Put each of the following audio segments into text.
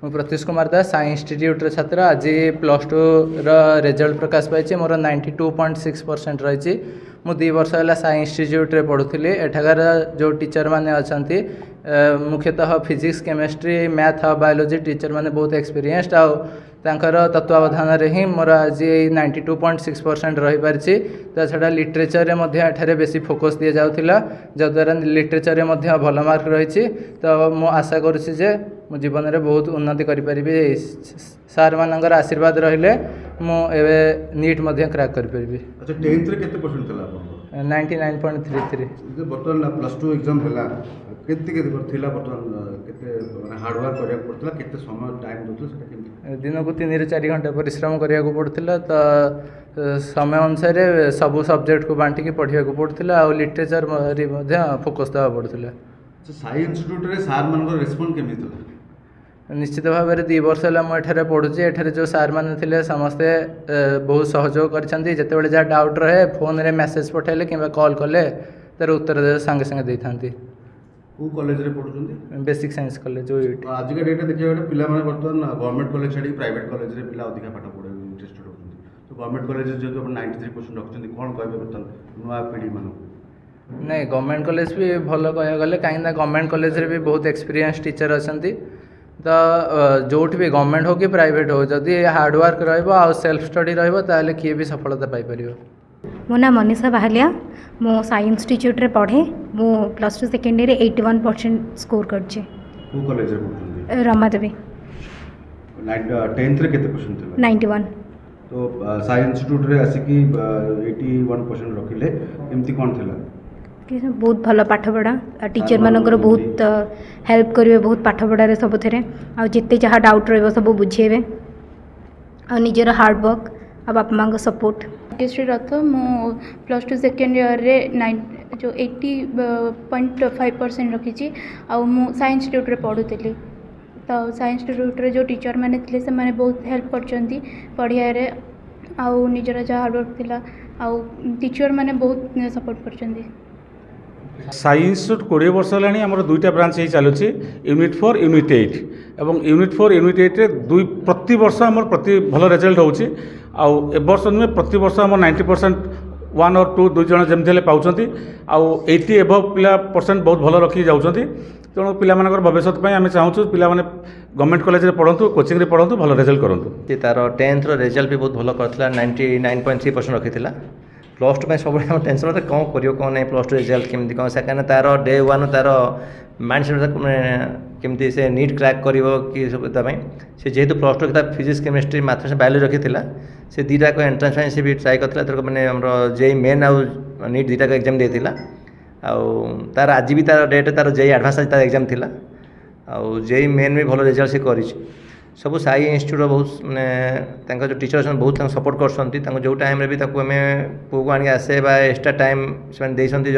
ମୁଁ ପ୍ରତ୍ୟୁଷ କୁମାର ଦାସ ସାଇ ଇନଷ୍ଟିଚ୍ୟୁଟ୍ର ଛାତ୍ର। ଆଜି +2 ରେଜଲ୍ଟ ପ୍ରକାଶ ପାଇଛି। ମୋର 92.6% ରହିଛି। ମୁଁ 2 ବର୍ଷ ହେଲା ସାଇ ଇନଷ୍ଟିଚ୍ୟୁଟ୍ରେ ପଢ଼ୁଥିଲି। ଏଠାକାର ଯେଉଁ ଟିଚର ମାନେ ଅଛନ୍ତି ମୁଖ୍ୟତଃ ଫିଜିକ୍ସ କେମିଷ୍ଟ୍ରି ମ୍ୟାଥ୍ ଆଉ ବାୟୋଲୋଜି ଟିଚର ମାନେ ବହୁତ ଏକ୍ସପିରିଏନ୍ସଡ୍ ଆଉ ତାଙ୍କର ତତ୍ତ୍ୱାବଧାନରେ ହିଁ ମୋର ଆଜି 92.6% ରହିପାରିଛି। ତା ଛଡ଼ା ଲିଟରେଚରରେ ମଧ୍ୟ ଏଠାରେ ବେଶୀ ଫୋକସ୍ ଦିଆଯାଉଥିଲା, ଯଦ୍ୱାରା ଲିଟରେଚରରେ ମଧ୍ୟ ଭଲ ମାର୍କ ରହିଛି। ତ ମୁଁ ଆଶା କରୁଛି ଯେ ମୁଁ ଜୀବନରେ ବହୁତ ଉନ୍ନତି କରିପାରିବି। ସାର୍ମାନଙ୍କର ଆଶୀର୍ବାଦ ରହିଲେ ମୁଁ ଏବେ ନିଟ୍ ମଧ୍ୟ କ୍ରାକ୍ କରିପାରିବି। ଆଚ୍ଛା 10th ରେ କେତେ ପରସେଣ୍ଟ ଥିଲା ଆପଣଙ୍କର? 99.33। ବର୍ତ୍ତମାନ +2 ଏକ୍ଜାମ୍ ହେଲା, କେତେ ଥିଲା ବର୍ତ୍ତମାନ କେତେ ମାନେ ହାର୍ଡୱାର୍କ କରିବାକୁ ପଡ଼ୁଥିଲା, କେତେ ସମୟ ଟାଇମ୍ ଦେଉଥିଲା ସେଟା କେମିତି? ଦିନକୁ 3 ରୁ 4 ଘଣ୍ଟା ପରିଶ୍ରମ କରିବାକୁ ପଡ଼ୁଥିଲା। ତ ସମୟ ଅନୁସାରେ ସବୁ ସବଜେକ୍ଟକୁ ବାଣ୍ଟିକି ପଢ଼ିବାକୁ ପଡ଼ୁଥିଲା ଆଉ ଲିଟରେଚରରେ ମଧ୍ୟ ଫୋକସ୍ ଦେବାକୁ ପଡ଼ୁଥିଲା। ସାଇ ଇନଷ୍ଟିଚ୍ୟୁଟ୍ରେ ସାର୍ମାନଙ୍କର ରେସ୍ପନ୍ସ କେମିତି ଥିଲା? ନିଶ୍ଚିତ ଭାବରେ 2 ବର୍ଷ ହେଲା ମୁଁ ଏଠାରେ ପଢ଼ୁଛି। ଏଠାରେ ଯେଉଁ ସାର୍ମାନେ ଥିଲେ ସମସ୍ତେ ବହୁତ ସହଯୋଗ କରିଛନ୍ତି। ଯେତେବେଳେ ଯାହା ଡାଉଟ୍ ରହେ ଫୋନ୍ରେ ମେସେଜ୍ ପଠାଇଲେ କିମ୍ବା କଲ୍ କଲେ ତା'ର ଉତ୍ତର ସାଙ୍ଗେ ସାଙ୍ଗେ ଦେଇଥାନ୍ତି। କେଉଁ କଲେଜରେ ପଢ଼ୁଛନ୍ତି? Basic science college. ଆଜିକା ଡେଟ୍ରେ ଦେଖିବାକୁ ଗଲେ ପିଲାମାନେ ବର୍ତ୍ତମାନ ଗଭର୍ଣ୍ଣମେଣ୍ଟ କଲେଜ ଛାଡ଼ିକି ପ୍ରାଇଭେଟ୍ କଲେଜରେ ପିଲା ଅଧିକା ପାଠ ପଢ଼ିବାକୁ ଇଣ୍ଟରେଷ୍ଟେଡ୍ ହେଉଛନ୍ତି। ତ ଗଭର୍ଣ୍ଣମେଣ୍ଟ କଲେଜରେ ଯେହେତୁ ଆପଣ 93% ରଖିଛନ୍ତି, କ'ଣ କହିବେ ବର୍ତ୍ତମାନ ନୂଆ ପିଢ଼ିମାନଙ୍କୁ? ନାଇଁ, ଗଭର୍ଣ୍ଣମେଣ୍ଟ କଲେଜ ବି ଭଲ କହିବାକୁ ଗଲେ, କାହିଁକିନା ଗଭର୍ଣ୍ଣମେଣ୍ଟ କଲେଜରେ ବି ବହୁତ ଏକ୍ସପିରିଏନ୍ସ ଟିଚର ଅଛନ୍ତି। ତ ଯେଉଁଠି ବି ଗଭର୍ଣ୍ଣମେଣ୍ଟ ହେଉ କି ପ୍ରାଇଭେଟ୍ ହେଉ, ଯଦି ହାର୍ଡ଼ୱାର୍କ ରହିବ ଆଉ ସେଲ୍ଫ ଷ୍ଟଡ଼ି ରହିବ ତାହେଲେ କିଏ ବି ସଫଳତା ପାଇପାରିବ। ମୋ ନାଁ ମନୀଷା ବାହାଲିଆ। ମୁଁ ସାଇ ଇନଷ୍ଟିଚ୍ୟୁଟ୍ରେ ପଢ଼େ। ମୁଁ +2 ସେକେଣ୍ଡ ଇୟର୍ରେ 81% ସ୍କୋର କରିଛି। କେଉଁ କଲେଜରେ ପଢ଼ୁଛନ୍ତି? ରମାଦେବୀ। 10th ରେ କେତେ ପରସେଣ୍ଟ ଥିଲା? 91। ତ ସାଇ ଇନଷ୍ଟିଚ୍ୟୁଟ୍ରେ ଆସିକି 81% ରଖିଲେ, କେମିତି କ'ଣ ଥିଲା? ବହୁତ ଭଲ ପାଠପଢ଼ା, ଟିଚର ମାନଙ୍କର ବହୁତ ହେଲ୍ପ କରିବେ ବହୁତ ପାଠପଢ଼ାରେ ସବୁଥିରେ, ଆଉ ଯେତେ ଯାହା ଡାଉଟ୍ ରହିବ ସବୁ ବୁଝେଇବେ, ଆଉ ନିଜର ହାର୍ଡ଼ୱାର୍କ ଆଉ ବାପା ମାଆଙ୍କ ସପୋର୍ଟ। ଭାଗ୍ୟଶ୍ରୀ ରଥ। ମୁଁ +2 ସେକେଣ୍ଡ ଇୟର୍ରେ 80.5% ରଖିଛି। ଆଉ ମୁଁ ସାଇ ଇନଷ୍ଟିଚ୍ୟୁଟ୍ରେ ପଢ଼ୁଥିଲି। ତ ସାଇ ଇନଷ୍ଟିଚ୍ୟୁଟ୍ରେ ଯେଉଁ ଟିଚର ମାନେ ଥିଲେ ସେମାନେ ବହୁତ ହେଲ୍ପ କରିଛନ୍ତି ପଢ଼ିବାରେ, ଆଉ ନିଜର ଯାହା ହାର୍ଡ଼ୱାର୍କ ଥିଲା ଆଉ ଟିଚର ମାନେ ବହୁତ ସପୋର୍ଟ କରିଛନ୍ତି। ସାଇ ଇନଷ୍ଟିଚ୍ୟୁଟ୍ 20 ବର୍ଷ ହେଲାଣି ଆମର 2ଟା ବ୍ରାଞ୍ଚ ହେଇ ଚାଲୁଛି, ୟୁନିଟ୍ 4 ୟୁନିଟ୍ 8 ଏବଂ ୟୁନିଟ୍ 4 ୟୁନିଟ୍ 8ରେ ପ୍ରତିବର୍ଷ ଆମର ଭଲ ରେଜଲ୍ଟ ହେଉଛି। ଆଉ ଏ ବର୍ଷ ନୁହେଁ, ପ୍ରତିବର୍ଷ ଆମର 90% 1 or 2 ଜଣ ଯେମିତି ହେଲେ ପାଉଛନ୍ତି, ଆଉ 80 ଏଭବ୍ ପରସେଣ୍ଟ ବହୁତ ଭଲ ରଖିକି ଯାଉଛନ୍ତି। ତେଣୁ ପିଲାମାନଙ୍କର ଭବିଷ୍ୟତ ପାଇଁ ଆମେ ଚାହୁଁଛୁ ପିଲାମାନେ ଗଭର୍ଣ୍ଣମେଣ୍ଟ କଲେଜରେ ପଢ଼ନ୍ତୁ, କୋଚିଂରେ ପଢ଼ନ୍ତୁ, ଭଲ ରେଜଲ୍ଟ କରନ୍ତୁ। ତାର 10th ରେଜଲ୍ଟ ବି ବହୁତ ଭଲ କରିଥିଲା, 99.3% ରଖିଥିଲା। +2 ପାଇଁ ସବୁବେଳେ ଆମ ଟେନସନ୍ ରେ କ'ଣ କରିବ କ'ଣ ନାହିଁ, +2 ରେଜଲ୍ଟ କେମିତି କ'ଣ, କାହିଁକିନା ତାର ଡେ 1 ତାର ମାଇଣ୍ଡ ସେଟ୍ କେମିତି ସେ ନିଟ୍ କ୍ରାକ୍ କରିବ କି ସବୁ ତା ପାଇଁ। ସେ ଯେହେତୁ +2 ତା ଫିଜିକ୍ସ କେମିଷ୍ଟ୍ରି ମ୍ୟାଥମେଟିକ୍ସ ବାୟୋଲୋଜି ରଖିଥିଲା, ସେ ଦୁଇଟାକ ଏଣ୍ଟ୍ରାନ୍ସ ପାଇଁ ସେ ବି ଟ୍ରାଏ କରିଥିଲା। ଏଥରକ ମାନେ ଆମର JEE ମେନ୍ ଆଉ ନିଟ୍ ଦୁଇଟାକ ଏକ୍ଜାମ୍ ଦେଇଥିଲା। ଆଉ ତାର ଆଜି ବି ତାର ଡେଟ୍, ତାର JEE ଆଡ଼ଭାନ୍ସ ଆଜି ତାର ଏକ୍ଜାମ୍ ଥିଲା। ଆଉ JEE ମେନ୍ ବି ଭଲ ରେଜଲ୍ଟ ସେ କରିଛି। ସବୁ ସାଇ ଇନଷ୍ଟିଚ୍ୟୁଟ୍ର ବହୁତ ମାନେ ତାଙ୍କର ଯେଉଁ ଟିଚର ଅଛନ୍ତି ବହୁତ ତାଙ୍କୁ ସପୋର୍ଟ କରୁଛନ୍ତି। ତାଙ୍କୁ ଯେଉଁ ଟାଇମ୍ରେ ବି ତାକୁ ଆମେ ପୁଅକୁ ଆଣିକି ଆସେ ବା ଏକ୍ସଟ୍ରା ଟାଇମ୍ ସେମାନେ ଦେଇଛନ୍ତି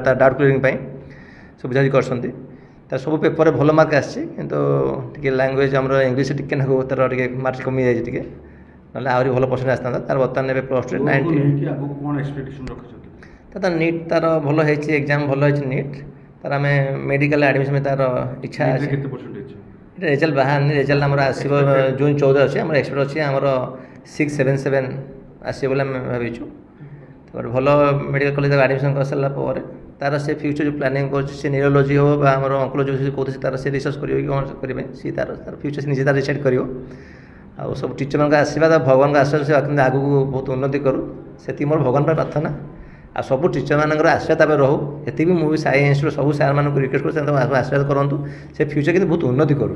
ତା ଡାଉଟ୍ କ୍ଲିୟରିଂ ପାଇଁ, ସବୁ ବୁଝାବୁଝି କରୁଛନ୍ତି। ତାର ସବୁ ପେପରରେ ଭଲ ମାର୍କ ଆସିଛି, କିନ୍ତୁ ଟିକେ ଲାଙ୍ଗୁଏଜ୍ ଆମର ଇଂଲିଶ ଟିକେ ନାକୁ ତାର ଟିକେ ମାର୍କ କମିଯାଇଛି ଟିକେ, ନହେଲେ ଆହୁରି ଭଲ ପରସେଣ୍ଟ ଆସିଥାନ୍ତା। ତାର ବର୍ତ୍ତମାନ ଏବେ +2ରେ 90। ଆଗକୁ କ'ଣ ଏକ୍ସପେକ୍ଟେସନ୍ ରଖିଛନ୍ତି? ତାର ନିଟ୍ ତାର ଭଲ ହେଇଛି, ଏକ୍ଜାମ୍ ଭଲ ହେଇଛି ନିଟ୍। ତାର ଆମେ ମେଡ଼ିକାଲ ଆଡ଼ମିସନ୍ ତାର ଇଚ୍ଛା ଅଛି। କେତେ ପରସେଣ୍ଟ ହେଇଛି? এটা ରେଜଲ୍ଟ ବାହାରିନି, ରେଜଲ୍ଟ ଆମର ଆସିବ ଜୁନ୍ 14 ଅଛି। ଆମର ଏକ୍ସପେକ୍ଟ ଅଛି ଆମର 677 ଆସିବ ବୋଲି ଆମେ ଭାବିଛୁ। ତାପରେ ଭଲ ମେଡ଼ିକାଲ କଲେଜରେ ଆଡ଼ମିସନ୍ କରିସାରିଲା ପରେ ତାର ସେ ଫ୍ୟୁଚର ଯେଉଁ ପ୍ଲାନିଂ କରୁଛି, ସେ ନ୍ୟୁରୋଲୋଜି ହେଉ ବା ଆମର ଅଙ୍କୋଲୋଜି କହୁଛି, ତାର ସେ ରିସର୍ଚ୍ଚ କରିବ କି କ'ଣ କରିବେ, ସେ ତାର ଫ୍ୟୁଚର ସେ ନିଜେ ତାର ଡିସାଇଡ଼୍ କରିବ। ଆଉ ସବୁ ଟିଚରମାନଙ୍କ ଆଶୀର୍ବାଦ, ଭଗବାନଙ୍କ ଆଶୀର୍ବାଦ ସେ କିନ୍ତୁ ଆଗକୁ ବହୁତ ଉନ୍ନତି କରୁ, ସେତିକି ମୋର ଭଗବାନଙ୍କ ପ୍ରାର୍ଥନା। ଆଉ ସବୁ ଟିଚରମାନଙ୍କର ଆଶୀର୍ବାଦ ତାପରେ ରହୁ, ଏତିକି ମୁଁ ବି ସାଇ ଇନଷ୍ଟିଚ୍ୟୁଟ୍ ସବୁ ସାର୍ମାନଙ୍କୁ ରିକ୍ୱେଷ୍ଟ କରୁଛି ତାଙ୍କୁ ଆଶୀର୍ବାଦ କରନ୍ତୁ, ସେ ଫ୍ୟୁଚର କିନ୍ତୁ ବହୁତ ଉନ୍ନତି କରୁ।